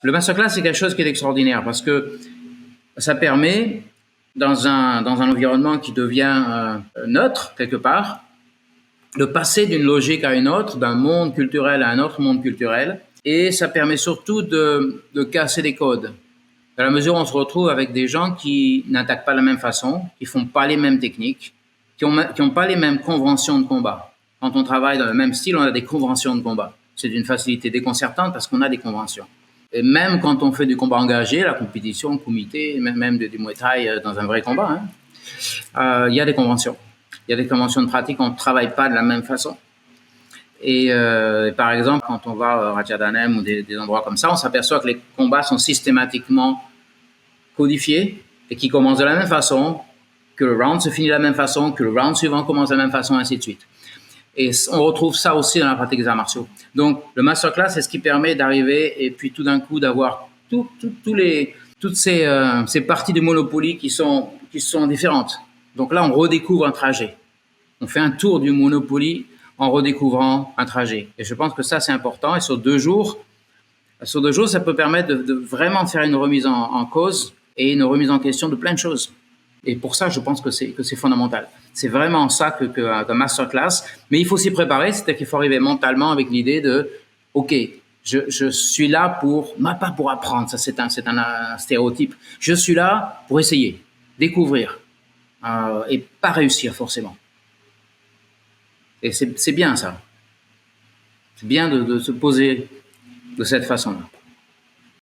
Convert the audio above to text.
Le masterclass, c'est quelque chose qui est extraordinaire parce que ça permet, dans un environnement qui devient neutre, quelque part, de passer d'une logique à une autre, d'un monde culturel à un autre monde culturel. Et ça permet surtout de casser des codes. Dans la mesure où on se retrouve avec des gens qui n'attaquent pas de la même façon, qui font pas les mêmes techniques, qui ont pas les mêmes conventions de combat. Quand on travaille dans le même style, on a des conventions de combat. C'est d'une facilité déconcertante parce qu'on a des conventions. Et même quand on fait du combat engagé, la compétition, le comité, même du Muay Thai dans un vrai combat, il y a des conventions. Il y a des conventions de pratique, on ne travaille pas de la même façon. Et par exemple, quand on va à Ratchadanem ou des endroits comme ça, on s'aperçoit que les combats sont systématiquement codifiés et qui commencent de la même façon, que le round se finit de la même façon, que le round suivant commence de la même façon, ainsi de suite. Et on retrouve ça aussi dans la pratique des arts martiaux. Donc, le masterclass, c'est ce qui permet d'arriver et puis tout d'un coup d'avoir toutes ces parties du Monopoly qui sont différentes. Donc là, on redécouvre un trajet. On fait un tour du Monopoly en redécouvrant un trajet. Et je pense que ça, c'est important. Et sur 2 jours, ça peut permettre de vraiment faire une remise en cause et une remise en question de plein de choses. Et pour ça, je pense que c'est fondamental. C'est vraiment ça qu'un masterclass. Mais il faut s'y préparer, c'est-à-dire qu'il faut arriver mentalement avec l'idée de, OK, je suis là pas pour apprendre, ça c'est un stéréotype. Je suis là pour essayer, découvrir, et pas réussir forcément. Et c'est bien ça. C'est bien de se poser de cette façon-là.